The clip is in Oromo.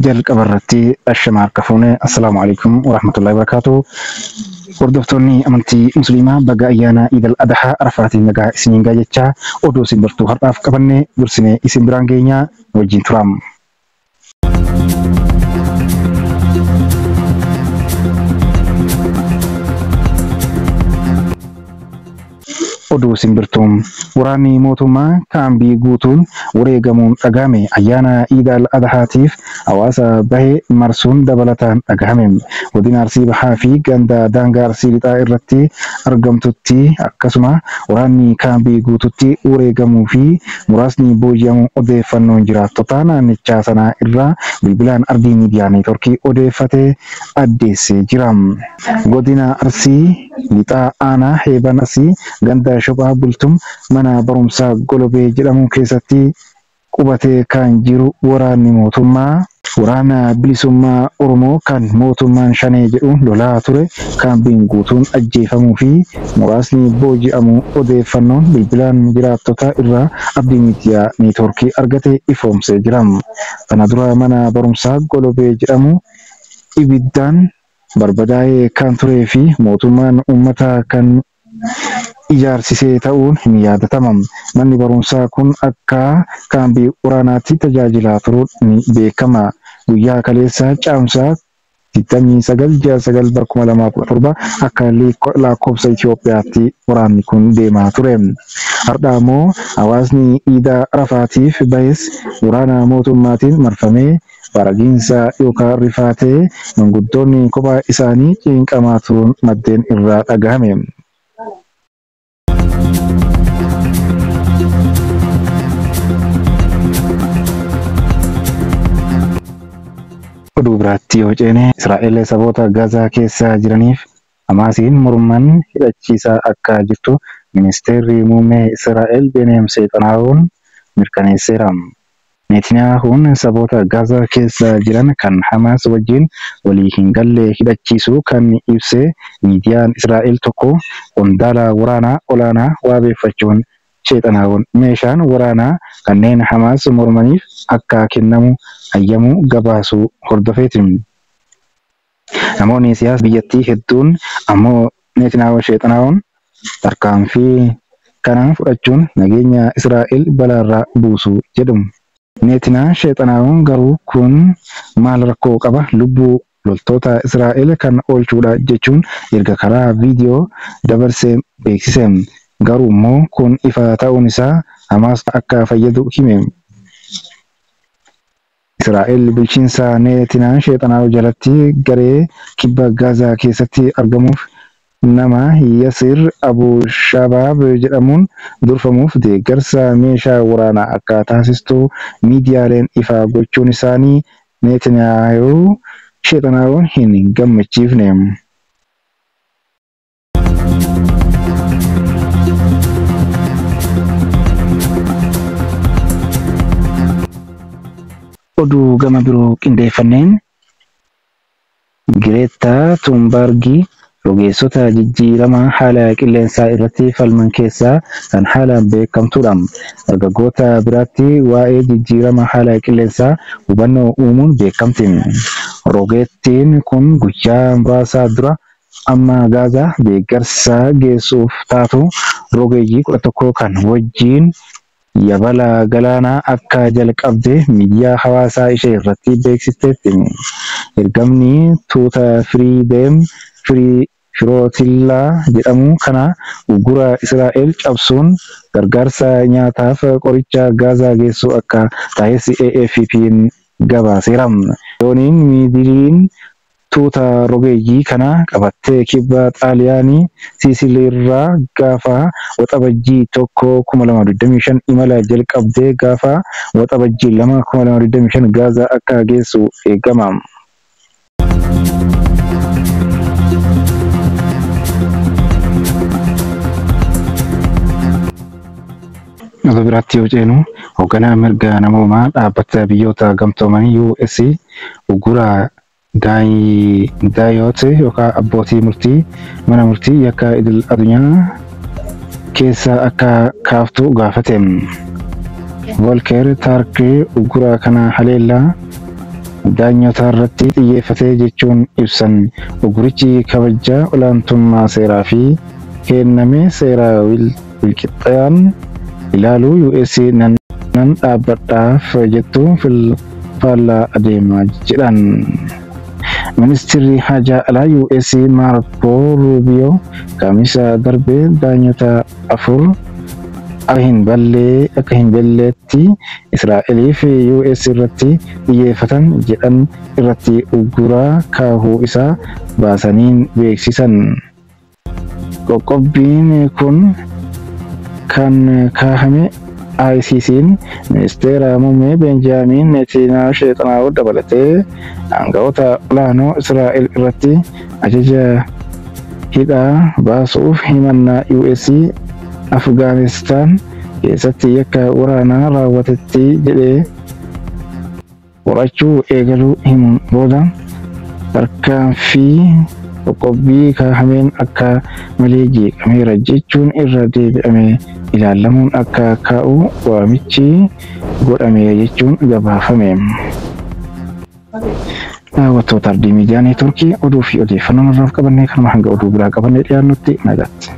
jalqabarratti ashamaar kafuune assalaamu alaikum warahmatullahi wabarakatuh. Hordoftoonni amantii musliimaa baga ayyaana Iidal Adhaa Arafaatiin nagaa isiniin gaa jechaa oduu simbirtuu har'aaf qabannee dursinee isin biraan geenyaa wajjin turam. Oduu simbirtuun waraanni mootummaa kaambii guutuun wareegamuun dhagahame ayyaana Iidal Adhaatiif hawaasa bahee marsuun dabalataan dhagahame. Godina Arsii Bahaa fi ganda daangaa Arsii Lixaa irratti argamtutti akkasuma waraanni kaambii guututti wareegamuu fi muraasni booji'amuu odeeffannoon jiraattota naannichaa sanaa irraa bilbilaan Ardii Miidiyaa Neetworkii odeeffatee addeessee jira. Godina Arsii Lixaa aanaa Heeban Arsii ganda Shophaa Bultum mana barumsaa Golobee jedhamu keessatti qubatee kan jiru waraanni mootummaa waraana bilisummaa Oromoo kan mootummaan Shanee jedhu lolaa ture kaambiin guutuun ajjeefamuu fi muraasni booji'amuu odeeffannoon bilbilaan jiraattota irraa Ardii Miidiyaa Neetworkii argate ifoomsee jira. Kana dura mana barumsaa Golobee jedhamu ibiddaan barbadaa'ee kan turee fi mootummaan uummataa kan ijaarsisee ta'uun hin yaadatama. Manni barumsaa kun akka kaambii waraanaatti tajaajilaa turuun ni beekama. Guyyaa kaleessaa caamsaa 29/9/2017 akka lakkoofsa Itoophiyaatti waraanni kun deemaa ture. Har'a immoo hawaasni Iida Arafaatiif bahes waraana mootummaatiin marfamee baragiinsa yookaan rifaatee manguddoonni kophaa isaanii cinqamaa turuun maddeen irraa dhagahame. Oduu biraatti yoo ceene Israa'el saboota Gaazaa keessa jiraniif Hamaasiin morman hidhachiisaa akka jirtu ministeerri muummee Israa'el Benyamin Netanyahuun mirkaneesseera. Netanyahuun saboota Gaazaa keessa jiran kan Hamaas wajjin walii hin galle hidhachiisuu kan ibse miidiyaan Israa'el tokko qondaala waraanaa olaanaa waabeeffachuun Netanyahuun meeshaan waraanaa kanneen Hamaas mormaniif akka kennamu hayyamu gabaasuu hordofeeti. Namoonni siyaasa biyyattii hedduun ammoo Netanyahuun tarkaanfii kana fudhachuun nageenya Israa'el balaarraa buusu jedhu. Netanyahuun garuu kun maal rakkoo qaba lubbuu loltoota Israa'el kan oolchuudha jechuun erga karaa viidiyoo dabarsee beeksise. Garuu immoo kun ifa ta'uun isaa Hamaas akka fayyadu hime. Israa'el bulchiinsa Netanyahu jalatti garee kibba Gaazaa keessatti argamuuf nama Yasir Abu Shabaab jedhamuun durfamuuf deeggarsa meeshaa waraanaa akka taasistu miidiyaaleen ifa gochuun isaanii Netanyahuun hin gammachiifne. Oduu gama biroo qindeeffanneen Gireetaa Tuunbergii rogeessota jijjiirama haala qilleensaa irratti falman keessaa kan haalaan beekamtuudha. Dargaggoota biratti waa'ee jijjiirama haala qilleensaa hubannoo uumuun beekamti. Rogeettiin kun guyyaa muraasa dura amma Gaazaa deeggarsa geessuuf taatu rogeeyyii 11 kan wajjin yabala galaanaa akka jalqabde miidiyaa hawaasaa ishee irratti beeksisteetti. Ergamni tuuta Firootillaa jedhamu kana ugura Israa'el cabsuun gargaarsa nyaataaf qoricha Gaazaa geessuu akka taa'es AFP'n gabaaseera. Dooniin miidiriin tuuta rogeeyyii kana qabattee kibba Xaaliyaanii Siisiliirraa gaafa waxabajjii 1/2025 imala jalqabdee gaafa waxabajjii 2/2025 Gaazaa akka geessu eegama. Oduu biraatti yoo ceenu hoogganaa mirga namoomaa dhaabbata biyyoota gamtoomanii US ugura Daayot yookaan abbootii murtii mana murtii yakka idil addunyaa keessa akka kaaftu gaafate. Volker Turk ugura kana haleellaa daanyota irratti xiyyeeffatee jechuun ibsan. Ugurichi kabajaa olaantummaa seeraa fi kenname seeraa walqixxaan ilaaluu US nan dhaabbadhaaf jettu faallaa adeemaa jedhan. Ministeerri Haajaa Alaa US Marco Rubio Kamisa darbe daanyota 4 akka hin balleetti Israa'elii fi US irratti xiyyeeffatan jedhan irratti uguraa kaahuu isaa baasaniin beeksisan. Qoqqobbiin kun kan kaahame ICC'n ministeera muummee Benjaamin Netanyaahuu dabalatee aangawoota olaanoo Israa'el irratti ajaja hidhaa baasuuf himannaa US Afgaanistaan keessatti yakka waraanaa raawwatetti jedhee qorachuu eegaluu himuun booda tarkaanfii qoqqobbii kaahameen akka malee jeeqameera jechuun irra deebi'amee ilaalamuun akka ka'u waamichi godhame jechuun gabaafame. Daawwattoota Ardii Miidiyaa Neetwoorkii oduu fi odeeffannoo irraaf qabannee kan hanga oduu biraa qabannee dhiyaannutti nagaatti.